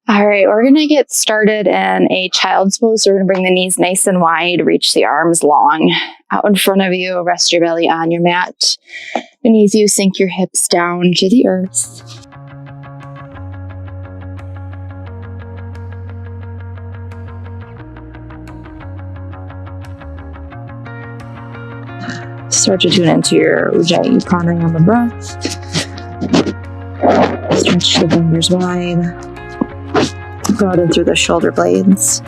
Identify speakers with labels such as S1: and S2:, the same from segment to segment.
S1: All right, we're going to get started in a child's pose. So we're going to bring the knees nice and wide, reach the arms long out in front of you, rest your belly on your mat. Beneath you, sink your hips down to the earth. Start to tune into your Ujjayi pranayama breath. Stretch the fingers wide. Broaden through the shoulder blades.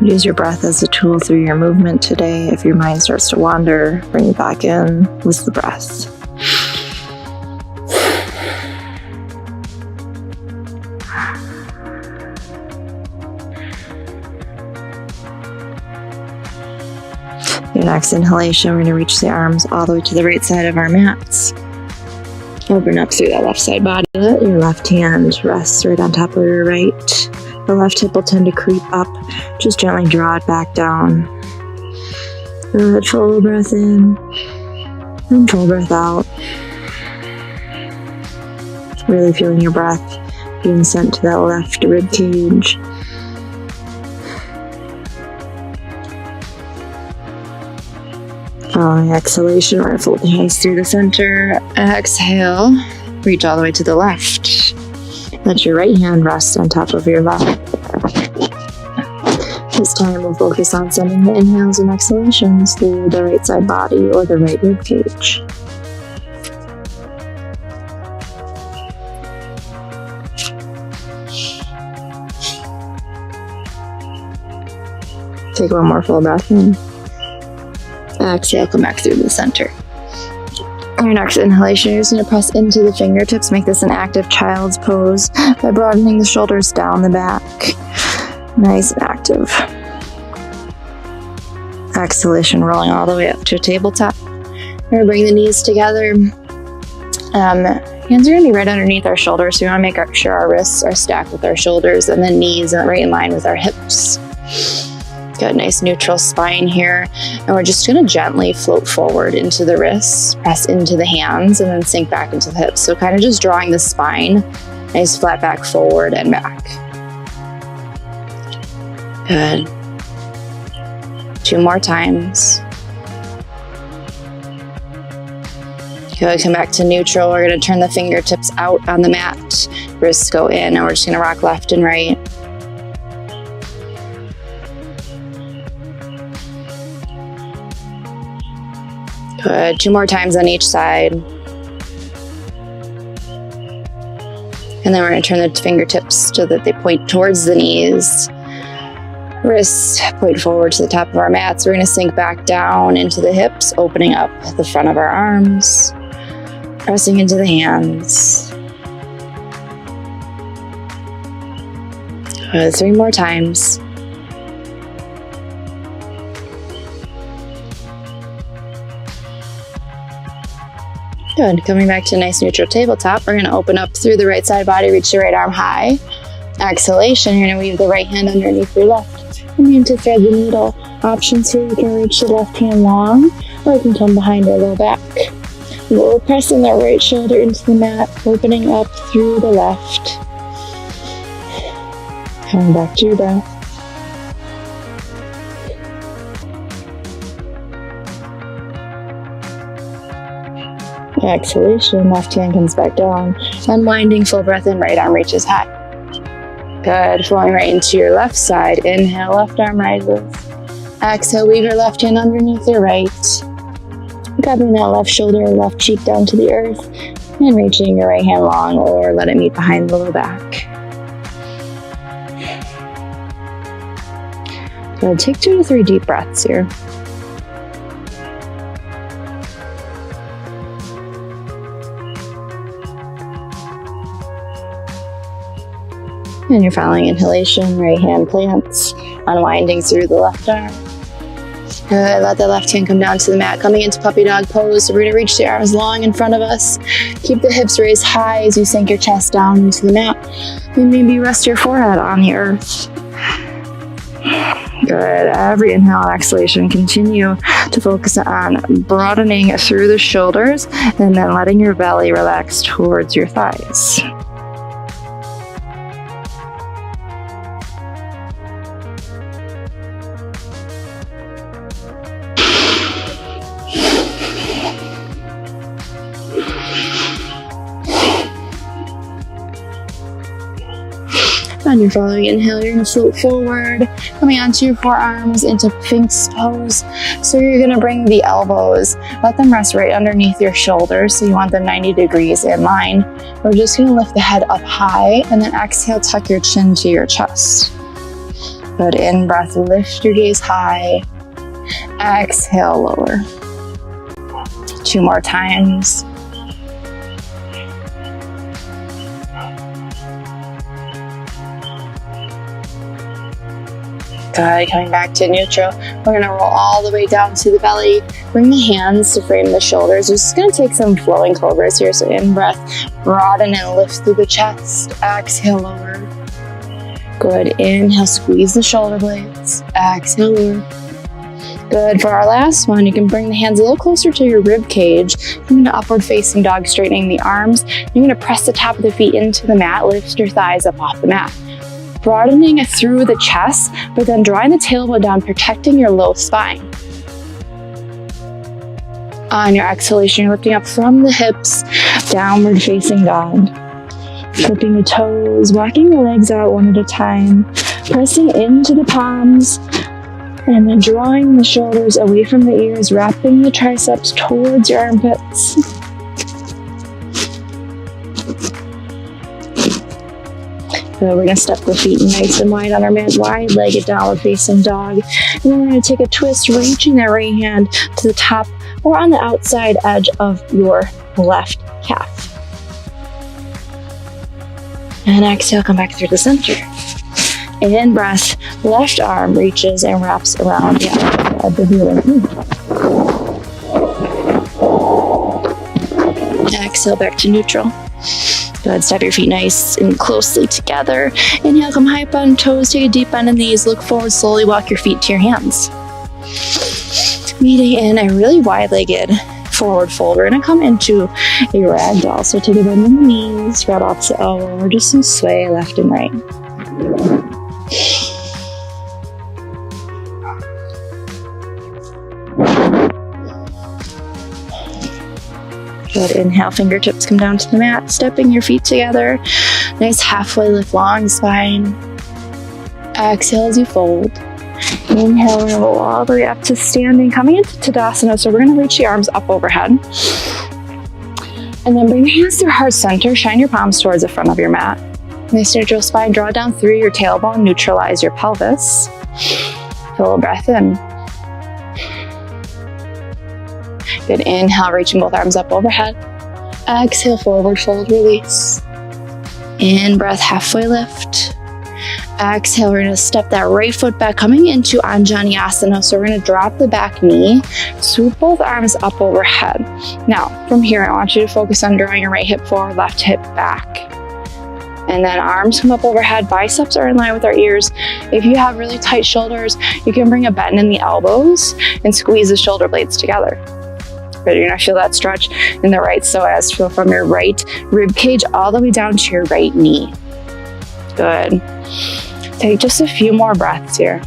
S1: Use your breath as a tool through your movement today. If your mind starts to wander, bring it back in with the breath. Your next inhalation, we're going to reach the arms all the way to the right side of our mats. Open up through that left side body. Let your left hand rest right on top of your right. The left hip will tend to creep up. Just gently draw it back down. Good, full breath in and full breath out. Really feeling your breath being sent to that left rib cage. Following exhalation, we're going to fold the hands through the center. Exhale, reach all the way to the left. Let your right hand rest on top of your left. This time we'll focus on sending the inhales and exhalations through the right side body or the right rib cage. Take one more full breath in. Exhale, come back through the center. Your next inhalation, you're just going to press into the fingertips. Make this an active child's pose by broadening the shoulders down the back. Nice and active. Exhalation, rolling all the way up to a tabletop. We're going to bring the knees together. Hands are going to be right underneath our shoulders, so we want to make sure our wrists are stacked with our shoulders and the knees are right in line with our hips. Got a nice neutral spine here, and we're just going to gently float forward into the wrists, press into the hands, and then sink back into the hips. So kind of just drawing the spine nice flat back forward and back. Good. 2 more times. Good. Come back to neutral. We're going to turn the fingertips out on the mat. Wrists go in, and we're just going to rock left and right. Good. 2 more times on each side. And then we're going to turn the fingertips so that they point towards the knees. Wrists point forward to the top of our mats. We're going to sink back down into the hips, opening up the front of our arms, pressing into the hands. Good. 3 more times. Good. Coming back to a nice neutral tabletop, we're going to open up through the right side body, reach your right arm high. Exhalation, you're going to weave the right hand underneath your left. And then to thread the needle. Options here, you can reach the left hand long, or you can come behind our low back. We're pressing that right shoulder into the mat, opening up through the left. Coming back to your breath. Exhalation, left hand comes back down. Unwinding, full breath in, right arm reaches high. Good, flowing right into your left side. Inhale, left arm rises. Exhale, weave your left hand underneath your right. Grabbing that left shoulder, left cheek down to the earth. And reaching your right hand long, or let it meet behind the low back. Good, take 2 to 3 deep breaths here. And your following inhalation, right hand plants, unwinding through the left arm. Good, let that left hand come down to the mat. Coming into puppy dog pose, so we're gonna reach the arms long in front of us. Keep the hips raised high as you sink your chest down into the mat. And maybe rest your forehead on the earth. Good, every inhale and exhalation, continue to focus on broadening through the shoulders and then letting your belly relax towards your thighs. On your following inhale, you're going to float forward, coming onto your forearms into Sphinx pose. So you're going to bring the elbows, let them rest right underneath your shoulders. So you want them 90 degrees in line. We're just going to lift the head up high and then exhale, tuck your chin to your chest. Good, in breath, lift your gaze high. Exhale, lower. 2 more times. Good, coming back to neutral. We're gonna roll all the way down to the belly. Bring the hands to frame the shoulders. We're just gonna take some flowing cobras here. So in breath, broaden and lift through the chest. Exhale, lower. Good, inhale, squeeze the shoulder blades. Exhale, lower. Good, for our last one, you can bring the hands a little closer to your rib cage. You're gonna upward facing dog, straightening the arms. You're gonna press the top of the feet into the mat, lift your thighs up off the mat. Broadening through the chest, but then drawing the tailbone down, protecting your low spine. On your exhalation, you're lifting up from the hips, downward facing dog. Flipping the toes, walking the legs out one at a time, pressing into the palms, and then drawing the shoulders away from the ears, wrapping the triceps towards your armpits. So we're gonna step the feet nice and wide on our mat, wide-legged downward facing dog. And then we're gonna take a twist, reaching that right hand to the top or on the outside edge of your left calf. And exhale, come back through the center. In breath, left arm reaches and wraps around the outside edge of your right knee. Exhale, back to neutral. Good, step your feet nice and closely together. Inhale, come high up on toes, take a deep bend in the knees, look forward, slowly walk your feet to your hands. Meeting in a really wide-legged forward fold. We're gonna come into a ragdoll. So take a bend in the knees, spread off the elbow. We're just gonna sway left and right. Good, inhale, fingertips come down to the mat, stepping your feet together. Nice halfway lift, long spine. Exhale as you fold. Inhale, we're gonna roll all the way up to standing, coming into Tadasana. So we're gonna reach the arms up overhead. And then bring the hands through heart center, shine your palms towards the front of your mat. Nice neutral spine, draw down through your tailbone, neutralize your pelvis. Full breath in. Good, inhale, reaching both arms up overhead. Exhale, forward fold, release. In breath, halfway lift. Exhale, we're gonna step that right foot back, coming into Anjaneyasana. So we're gonna drop the back knee, swoop both arms up overhead. Now, from here, I want you to focus on drawing your right hip forward, left hip back. And then arms come up overhead, biceps are in line with our ears. If you have really tight shoulders, you can bring a bend in the elbows and squeeze the shoulder blades together. But you're gonna feel that stretch in the right psoas. Feel from your right rib cage all the way down to your right knee. Good. Take just a few more breaths here.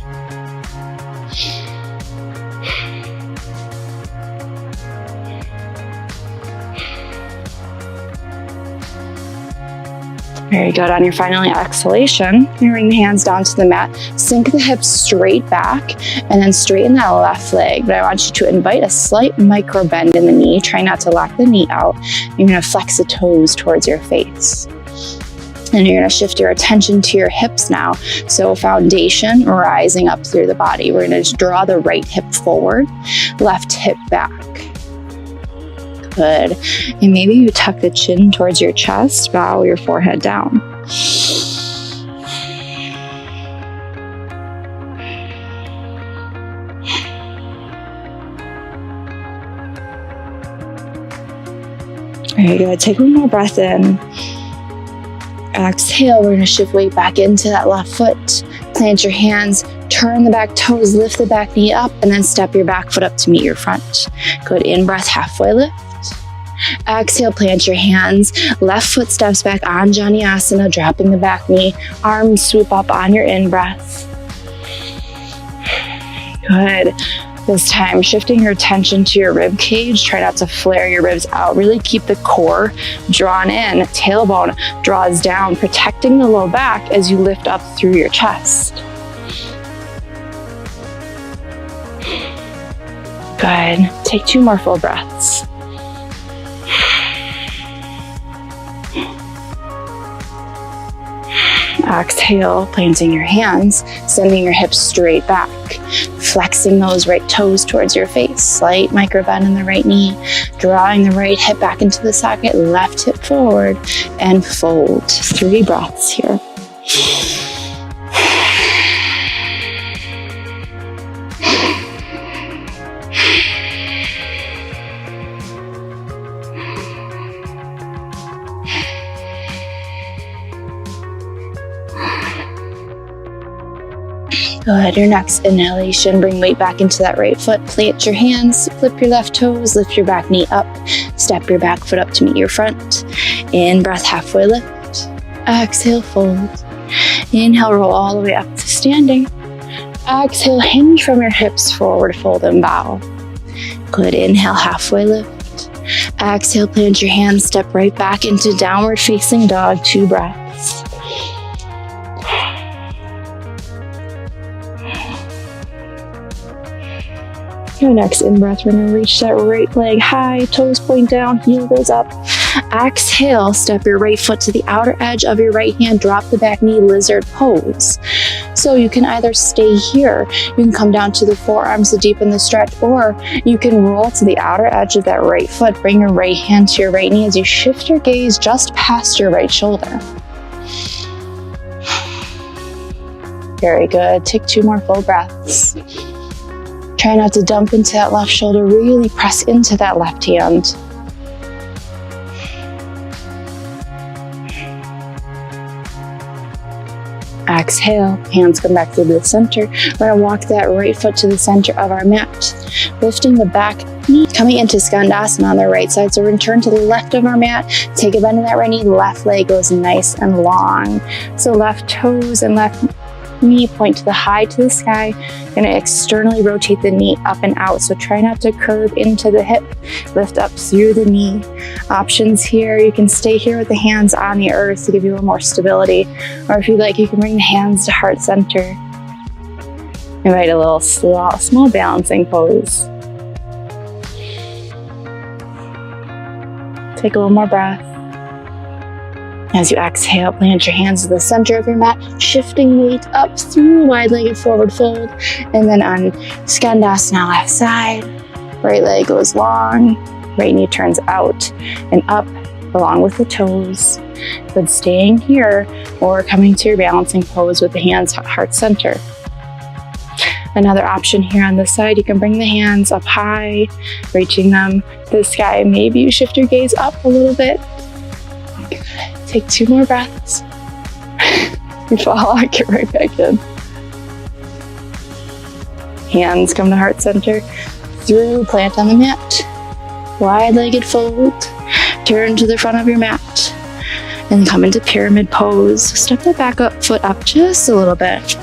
S1: Very good. On your final exhalation, you bring the hands down to the mat, sink the hips straight back, and then straighten that left leg. But I want you to invite a slight micro bend in the knee. Try not to lock the knee out. You're gonna flex the toes towards your face. And you're gonna shift your attention to your hips now. So foundation rising up through the body. We're gonna just draw the right hip forward, left hip back. Good. And maybe you tuck the chin towards your chest, bow your forehead down. Very good. Take one more breath in. Exhale, we're going to shift weight back into that left foot. Plant your hands, turn the back toes, lift the back knee up, and then step your back foot up to meet your front. Good in-breath, halfway lift. Exhale, plant your hands, left foot steps back on Janiasana, dropping the back knee, arms swoop up on your in-breath. Good. This time, shifting your attention to your rib cage. Try not to flare your ribs out. Really keep the core drawn in. Tailbone draws down, protecting the low back as you lift up through your chest. Good. Take 2 more full breaths. Exhale, planting your hands, sending your hips straight back, flexing those right toes towards your face, slight micro bend in the right knee, drawing the right hip back into the socket, left hip forward, and fold. 3 breaths here. Good. Your next inhalation, bring weight back into that right foot. Plant your hands, flip your left toes, lift your back knee up, step your back foot up to meet your front. In breath, halfway lift. Exhale, fold. Inhale, roll all the way up to standing. Exhale, hinge from your hips, forward fold and bow. Good. Inhale, halfway lift. Exhale, plant your hands, step right back into downward facing dog. 2 breaths. Your next in-breath, we're going to reach that right leg high, toes point down, heel goes up. Exhale, step your right foot to the outer edge of your right hand, drop the back knee, lizard pose. So you can either stay here, you can come down to the forearms to deepen the stretch, or you can roll to the outer edge of that right foot, bring your right hand to your right knee as you shift your gaze just past your right shoulder. Very good. Take 2 more full breaths. Try not to dump into that left shoulder, really press into that left hand. Exhale, hands come back to the center. We're going to walk that right foot to the center of our mat, lifting the back knee, coming into Skandasana on the right side. So we're going to turn to the left of our mat, take a bend in that right knee, left leg goes nice and long. So left toes and left knee point to the high to the sky. Going to externally rotate the knee up and out. So try not to curve into the hip. Lift up through the knee. Options here. You can stay here with the hands on the earth to give you a little more stability. Or if you'd like, you can bring the hands to heart center. Invite a little small balancing pose. Take a little more breath. As you exhale, plant your hands to the center of your mat, shifting weight up through wide-legged forward fold. And then on Skandasana, left side, right leg goes long, right knee turns out and up along with the toes. But staying here or coming to your balancing pose with the hands heart center. Another option here on this side, you can bring the hands up high, reaching them to the sky. Maybe you shift your gaze up a little bit. Take 2 more breaths. You fall, get right back in. Hands come to heart center, through plant on the mat. Wide-legged fold, turn to the front of your mat, and come into pyramid pose. Step the back foot up just a little bit.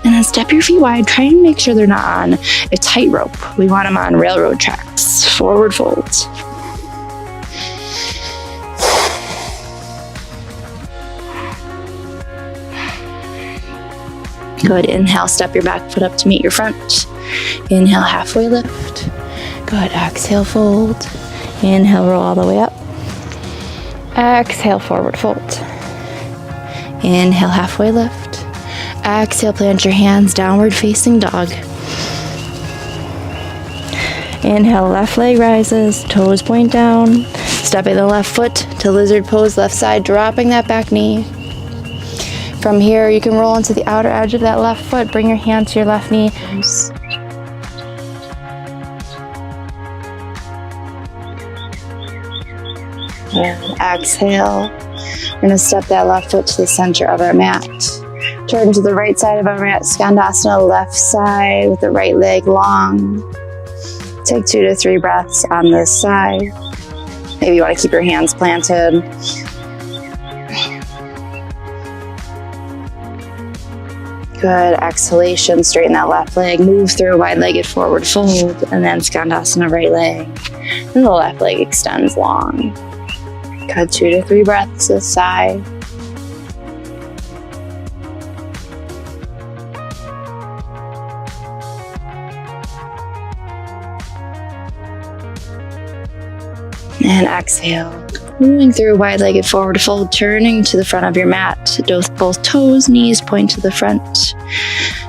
S1: And then step your feet wide. Try and make sure they're not on a tightrope. We want them on railroad tracks. Forward fold. Good. Inhale, step your back foot up to meet your front. Inhale, halfway lift. Good. Exhale, fold. Inhale, roll all the way up. Exhale, forward fold. Inhale, halfway lift. Exhale, plant your hands, downward facing dog. Inhale, left leg rises, toes point down. Stepping the left foot to lizard pose, left side, dropping that back knee. From here, you can roll into the outer edge of that left foot. Bring your hand to your left knee. And exhale. We're going to step that left foot to the center of our mat. Turn to the right side of our mat, Skandasana, left side with the right leg long. Take 2 to 3 breaths on this side. Maybe you want to keep your hands planted. Good. Exhalation, straighten that left leg. Move through a wide-legged forward fold, and then Skandasana, right leg. And the left leg extends long. Good. 2 to 3 breaths this side. And exhale. Moving through a wide-legged forward fold, turning to the front of your mat. Both toes, knees point to the front.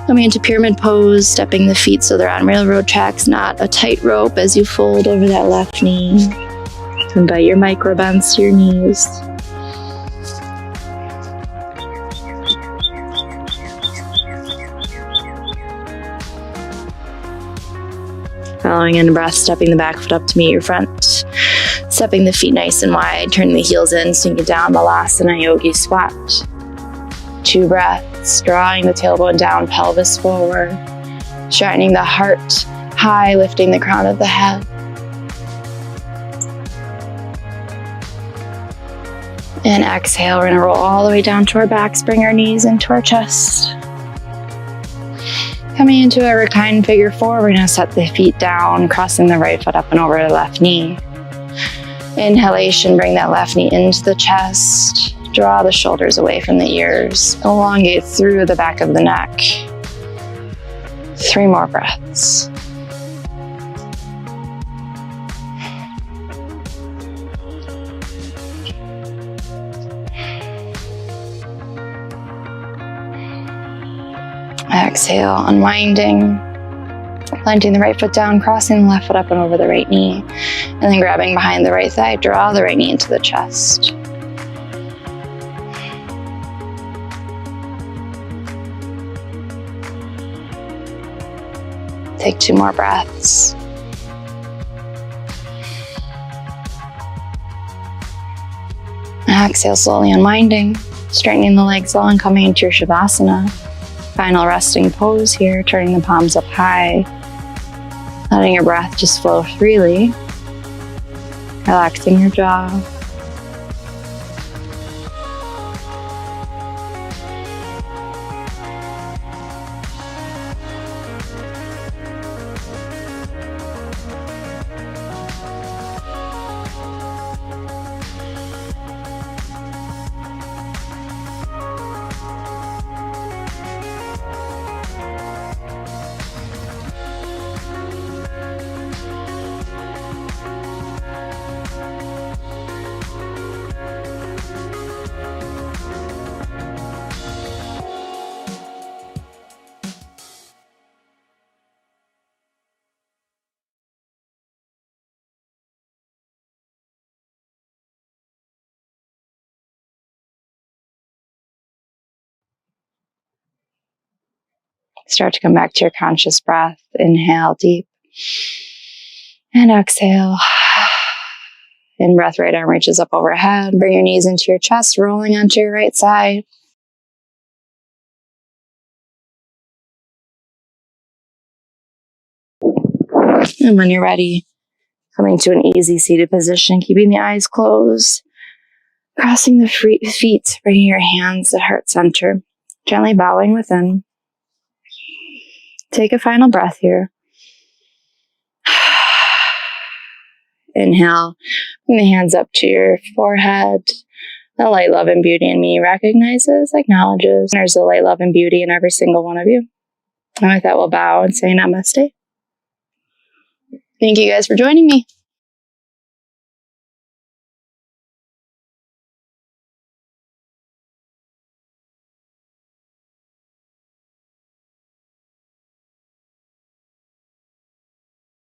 S1: Coming into pyramid pose, stepping the feet so they're on railroad tracks, not a tightrope as you fold over that left knee. Invite your micro bends to your knees. Following in a breath, stepping the back foot up to meet your front. Stepping the feet nice and wide, turning the heels in, sinking down, Balasana Yogi Squat. 2 breaths, drawing the tailbone down, pelvis forward. Straightening the heart high, lifting the crown of the head. And exhale, we're gonna roll all the way down to our backs, bring our knees into our chest. Coming into a reclined figure 4, we're gonna set the feet down, crossing the right foot up and over the left knee. Inhalation, bring that left knee into the chest. Draw the shoulders away from the ears. Elongate through the back of the neck. 3 more breaths. Exhale, unwinding. Planting the right foot down, crossing the left foot up and over the right knee, and then grabbing behind the right thigh, draw the right knee into the chest. Take 2 more breaths. Exhale, slowly unwinding, straightening the legs long, coming into your Shavasana. Final resting pose here, turning the palms up high. Letting your breath just flow freely. Relaxing your jaw. Start to come back to your conscious breath. Inhale deep. And exhale. In breath, right arm reaches up overhead. Bring your knees into your chest, rolling onto your right side. And when you're ready, coming to an easy seated position, keeping the eyes closed. Crossing the feet, bringing your hands to heart center. Gently bowing within. Take a final breath here. Inhale, bring the hands up to your forehead. The light, love, and beauty in me recognizes, acknowledges. There's the light, love, and beauty in every single one of you. And with that, we'll bow and say namaste. Thank you guys for joining me.